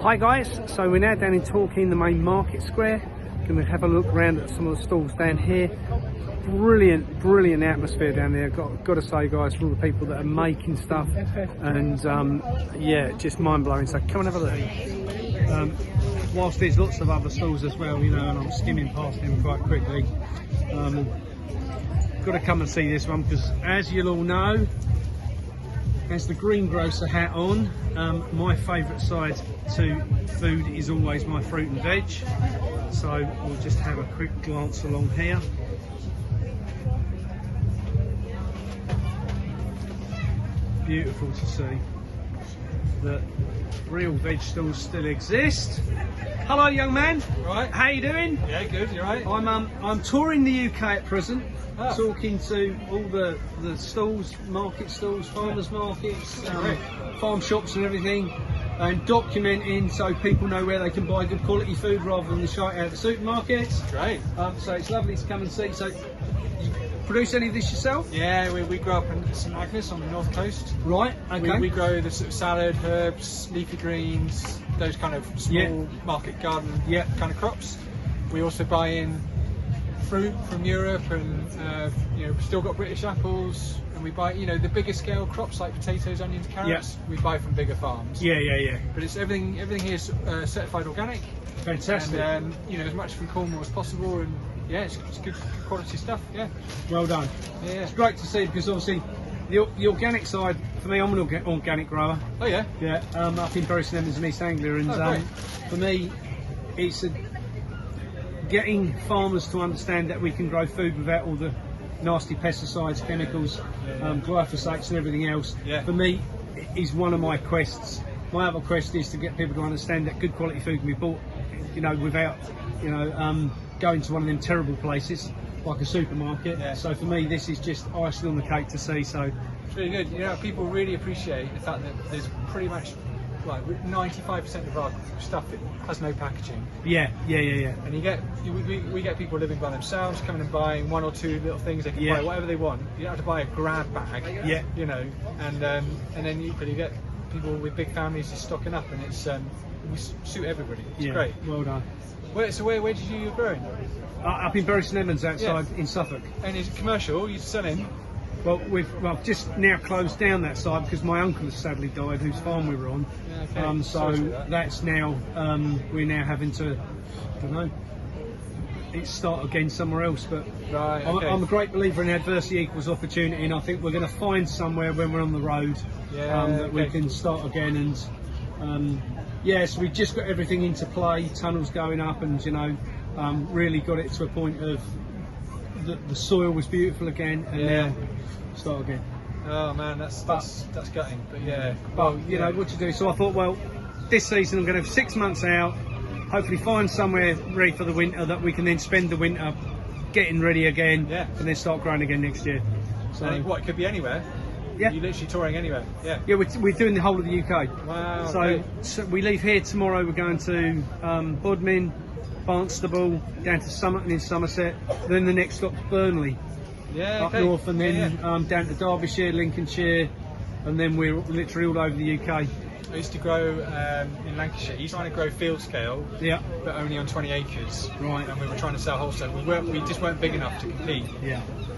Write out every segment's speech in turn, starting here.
Hi guys, so we're now down in Torquay in the main market square. Going to have a look around at some of the stalls down here. Brilliant atmosphere down there. Got to say guys, for all the people that are making stuff, and yeah, just mind-blowing. So come and have a look. Whilst there's lots of other stalls as well, you know, and I'm skimming past them quite quickly. Got to come and see this one because, as you'll all know, has the greengrocer hat on. My favourite side to food is always my fruit and veg. So we'll just have a quick glance along here. Beautiful to see that real veg stalls still exist. Hello, young man. Right. How you doing? Yeah, good. You right? I'm touring the UK at present. Talking to all the stalls, market stalls, farmers markets, farm shops and everything, and documenting so people know where they can buy good quality food rather than the shite out of the supermarkets. Great. So it's lovely to come and see. So, you produce any of this yourself? Yeah, we grew up in St Agnes on the north coast. Right. Okay. We grow the sort of salad, herbs, leafy greens, those kind of small market garden kind of crops. We also buy in fruit from Europe, and you know, we've still got British apples, and we buy, you know, the bigger scale crops like potatoes, onions, carrots. We buy from bigger farms. Yeah. But it's everything here is certified organic. Fantastic. And you know, as much from Cornwall as possible, and yeah, it's good quality stuff. Yeah. Well done. Yeah. It's great to see because obviously the organic side for me, I'm an organic grower. Oh yeah. Yeah. Up in Bury St Edmunds and East Anglia, and for me, it's getting farmers to understand that we can grow food without all the nasty pesticides, chemicals, glyphosates and everything else. For me, is one of my quests. My other quest is to get people to understand that good quality food can be bought, you know, without, you know, going to one of them terrible places like a supermarket. So for me, this is just icing on the cake to see. So it's really good. You know, people really appreciate the fact that there's pretty much, like, 95% of our stuff has no packaging. Yeah. And we get people living by themselves, coming and buying one or two little things. They can buy whatever they want. You don't have to buy a grab bag. You know, and then you get people with big families just stocking up, and it's we suit everybody. It's great. Well done. Where did you growing? Up in Bury St Edmunds outside in Suffolk. And is it commercial? You selling? Well, we've just now closed down that side because my uncle has sadly died, whose farm we were on. So that's now, we're now having to, I don't know, start again somewhere else. But I'm a great believer in adversity equals opportunity, and I think we're going to find somewhere when we're on the road that we can start again. And so we've just got everything into play, tunnels going up, and you know, really got it to a point of the soil was beautiful again, and now start again. Oh man, that's gutting. But you know what to do. So I thought, well, this season I'm going to have 6 months out, hopefully find somewhere ready for the winter that we can then spend the winter getting ready again, and then start growing again next year. So it could be anywhere. You're literally touring anywhere. We're doing the whole of the UK. Wow. So we leave here tomorrow. We're going to Bodmin, Barnstable, down to Somerton in Somerset. Then the next stop's Burnley, up north, and then down to Derbyshire, Lincolnshire, and then we're literally all over the UK. I used to grow in Lancashire. He's trying to grow field scale, but only on 20 acres. Right. And we were trying to sell wholesale. We just weren't big enough to compete.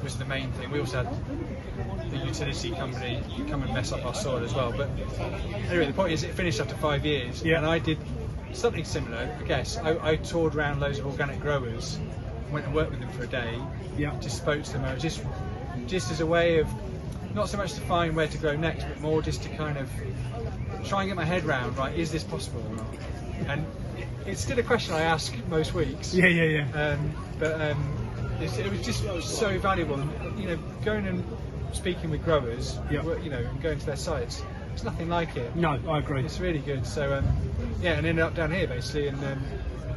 Was the main thing. We also had the utility company come and mess up our soil as well. But anyway, the point is, it finished after 5 years, and I did something similar. I guess I toured around loads of organic growers, went and worked with them for a day. Just spoke to them. I was just as a way of, not so much to find where to grow next, but more just to kind of try and get my head round, right, is this possible or not? And it's still a question I ask most weeks. But it was just so valuable. And, you know, going and speaking with growers, you know, and going to their sites, it's nothing like it. No, I agree. It's really good. So and ended up down here basically. And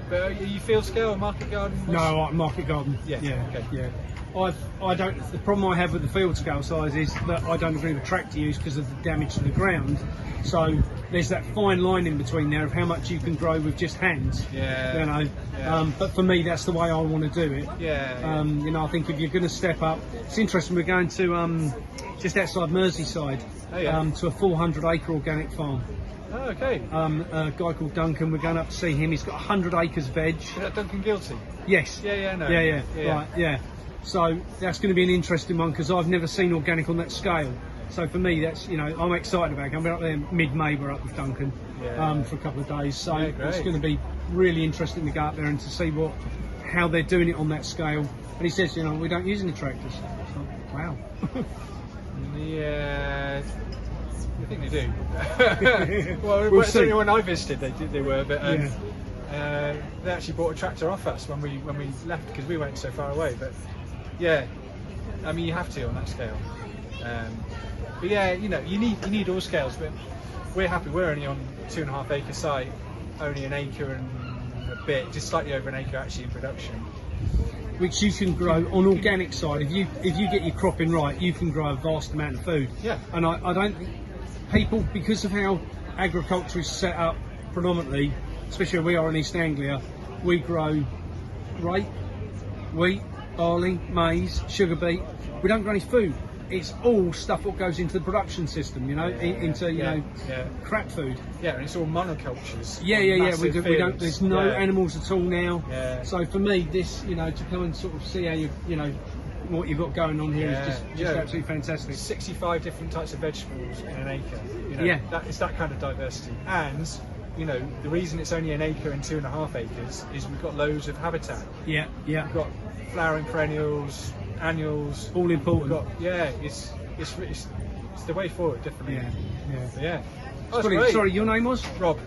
but are you field scale or market garden? No, market garden. Okay. I don't. The problem I have with the field scale size is that I don't agree with tractor use because of the damage to the ground. So there's that fine line in between there of how much you can grow with just hands. Yeah. You know. Yeah. But for me, that's the way I want to do it. Yeah. You know, I think if you're going to step up, it's interesting. We're going to just outside Merseyside to a 400-acre organic farm. Oh, okay. A guy called Duncan. We're going up to see him. He's got 100 acres veg. Is that Duncan Guilty? Yes. Yeah. No. Yeah. Yeah. Right. Yeah. So that's going to be an interesting one because I've never seen organic on that scale. So for me, that's, you know, I'm excited about it. I'm up there mid-May. We're up with Duncan for a couple of days. So it's going to be really interesting to go up there and to see how they're doing it on that scale. And he says, you know, we don't use any tractors. So, wow. Yeah. I think they do. Well, certainly when I visited, they were, but they actually bought a tractor off us when we left because we went so far away. But yeah, I mean, you have to on that scale. But yeah, you know, you need all scales. But we're happy. We're only on 2.5 acre site, only an acre and a bit, just slightly over an acre actually in production. Which you can grow on organic side. If you get your cropping right, you can grow a vast amount of food. Yeah. And I don't think people, because of how agriculture is set up predominantly, especially where we are in East Anglia, we grow rape, wheat, barley, maize, sugar beet. We don't grow any food. It's all stuff that goes into the production system, you know, into crap food. Yeah, and it's all monocultures. Yeah. We don't. There's no animals at all now. Yeah. So for me, this, you know, to come and sort of see how you know what you've got going on here is just absolutely fantastic. 65 different types of vegetables in an acre. You know, it's that kind of diversity. And you know, the reason it's only an acre and 2.5 acres is we've got loads of habitat. Yeah. We've got flowering perennials, annuals, all important. It's the way forward, definitely. Yeah. Oh, sorry, your name was Rob.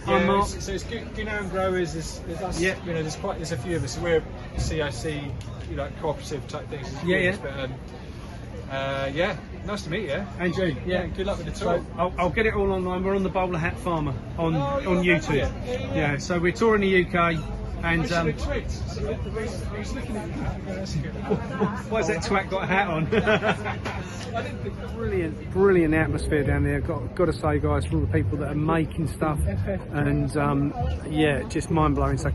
I'm Mark. So it's Gunnar Growers. There's us. You know, there's a few of us. So we're CIC, you know, cooperative type things. But, nice to meet you. And you. Yeah. Good luck with the tour. So I'll get it all online. We're on the Bowlerhat Farmer on YouTube. Yeah. So we're touring the UK. And why has that twat got a hat on? brilliant atmosphere down there. Got to say, guys, for all the people that are making stuff, and just mind blowing. So